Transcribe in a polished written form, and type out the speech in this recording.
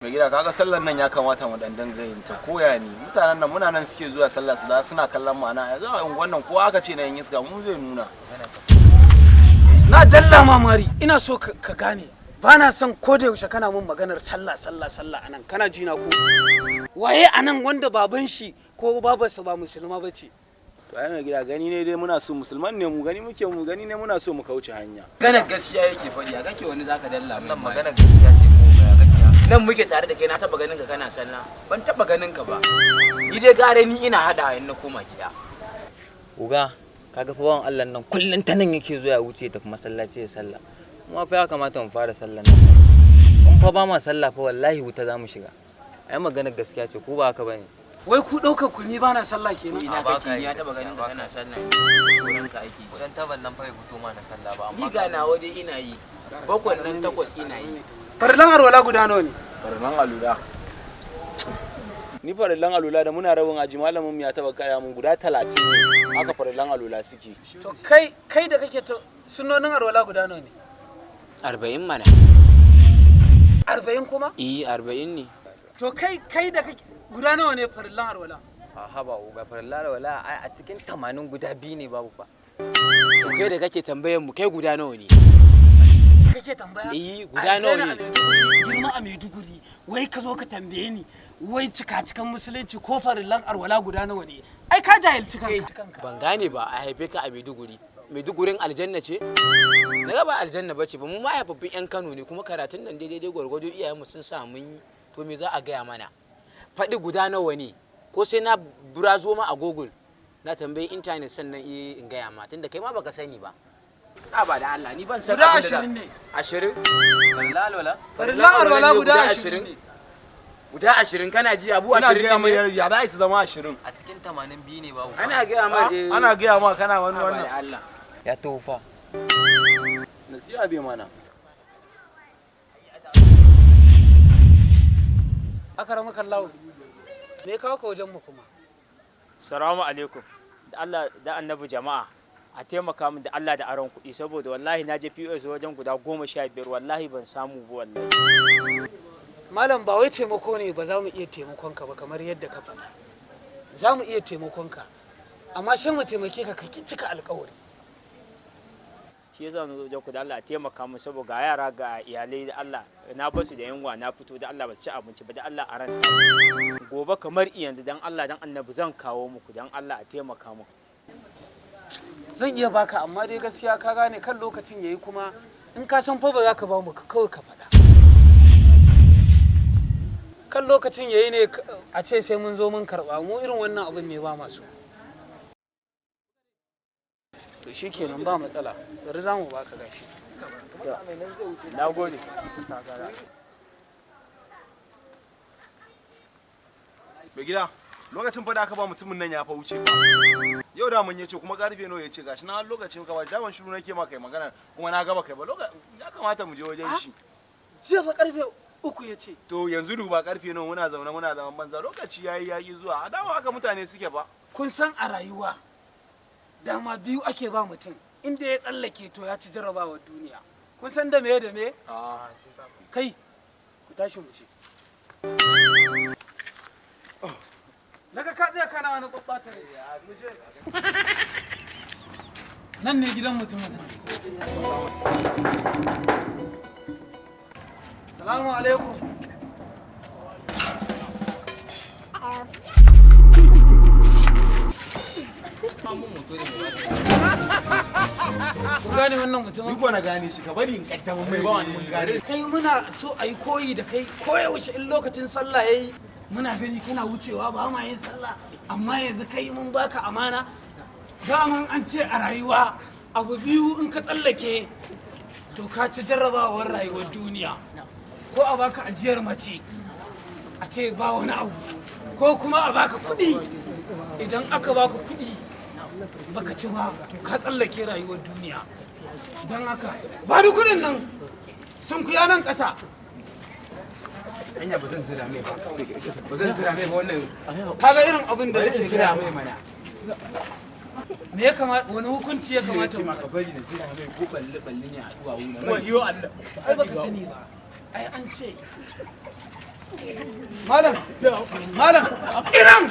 Mai gida kaga sallar nan ya kamata mu dan danga yin ta koya ne mutanen nan muna nan suke zuwa sallah su da suna kallon mu ana yanzu a wannan ko aka ce na yin iska mu zai nuna na dalla mamari ina so ka gane ba na son ko da yaushe kana mun maganar sallah anan kana ji na ko waye anan wanda baban shi ko babarsa ba musulma bace to ai mai gida gani ne dai muna so musulman ne mu gani muke mu gani ne muna so mu kauce hanya maganar gaskiya yake faɗi a kake wani zaka dalla nan maganar gaskiya ce ko ga gaskiya nan muke tare da kai na taba ganin ka kana sallah ban taba ganin ka ba ni dai gare ni ina hada in na koma gida uga kaga fa bawan Allah nan kullun ta nan yake zuwa ya wuce tafi masallaci ya sallah kuma fa ya kamata mu fara sallan nan kun fa ba ma sallah fa wallahi wuta zamu shiga ai maganar gaskiya ce ko ba haka bane wai ku daukar ku ni ba na sallah kenan ina kake ya taba ganin ka kana sallah tsoron ka aiki dan taban nan fa ya fito ma na sallah ba ni ga nawa dai ina yi bakwan nan takwas ina yi farlan arwala guda nawa ne farlan alula ni farlan alula da muna rabin aji malamin mu ya taba kaya mun guda 30 ne aka farlan alula suke to kai da kake to sunnonin arwala guda nawa ne 40 mana 40 kuma 40 ne to kai da kake guda nawa ne farlan arwala a haba uga farlan alwala ai a cikin 80 guda biyu ne babu fa to kai da kake tambayar mu kai guda nawa ne kake tambaya guda nawa ne girma a Maiduguri wai ka zo ka tambaye ni wai cika-cikan musulunci ko farillan arwala guda nawa ne ai ka jahilci kanka ban gane ba a haife ka a Maidugurin aljanna ce na ga ba aljanna bace ba mu ma haifaffin yan Kano ne kuma karatun nan daidai gwargwado iyayenmu sun sa mun yi to me za a gaya mana faɗi guda nawa ne ko sai na burazo ma a Google na tambayi internet sannan in gaya ma tunda kai ma baka sani ba ba da Allah ni ban san abin da 20 ne 20 farillan arwala guda 20 guda 20 kana ji abu 20 ana gaya mai ya za su zama 20 a cikin 82 ne babu ana gaya ma ana gaya ma kana wani wannan Allah ya tofa nasiha bai mana akarama kallahu me kawo ka wajen mu kuma Assalamu alaikum da Allah da annabi jama'a a taimaka min da Allah da aron kuɗi saboda wallahi na je POS wajen guda 15 wallahi ban samu ba wallahi malam ba wai taimako ne ba za mu iya taimakon ka ba kamar yadda ka faɗa za mu iya taimakon ka amma sai mu taimake ka ki cika alƙawari shi yasa na zo wajen ku da Allah a taimaka min saboda ga yara ga iyalai da Allah na basu da yunwa na fito da Allah ba su ci abinci ba da Allah a ran gobe kamar yanzu dan Allah dan annabi zan kawo muku dan Allah a taimaka muku zan iya baka amma dai gaskiya ka gane kan lokacin yayi kuma in ka san fa ba za ka ba mu kawai ka faɗa kan lokacin yayi ne a ce sai mun zo mun karɓa mu irin wannan abin ne ba masu to shikenan ba matsala bari za mu baka gashi na gode mai gida lokacin fa da aka ba mutumin nan ya fa wuce ba yau da mun yace kuma karfe nawa yace gashi na lokacin ka ba daman shiru nake ma kai magana kuma na gaba kai ba ya kamata mu je wajen shi jiya fa karfe 3 yace to yanzu duba karfe nawa muna zaune muna zaman banza lokaci yayi zuwa a dawo haka mutane suke ba kun san a rayuwa dama biyu ake ba mutum inda ya tsallake to ya ci jarrabawar duniya kun san da me kai ku tashi mu ce daga ka tsaya kana wani kwabbata ne mu je nan ne gidan mutumin salamu alaikum ku gane wannan mutumin? Duk wani gane shi ka bari in kaddama mai ba wani mun gane. Kai muna so a yi koyi da kai koyaushe in lokacin sallah yayi muna gani kana wucewa ba ma yin sallah amma yanzu kai mun baka amana daman an ce a rayuwa abu biyu in ka tsallake to ka ci jarrabawar rayuwar duniya ko a baka ajiyar mace a ce ba wani abu ko kuma a baka kuɗi idan aka baka kuɗi baka ci ba to ka tsallake rayuwar duniya don haka ba ni kuɗin nan sun kuya nan ƙasa hanya ba zan zira mai ba ba zan zira mai ba wannan kaga irin abin da nake zira gaya mai mana me ya kamata wani hukunci ya kamata ce maka bari na zira mai ko balle ne a duwawu na Wayo Allah. ai baka sani ba ai an ce malam malam iran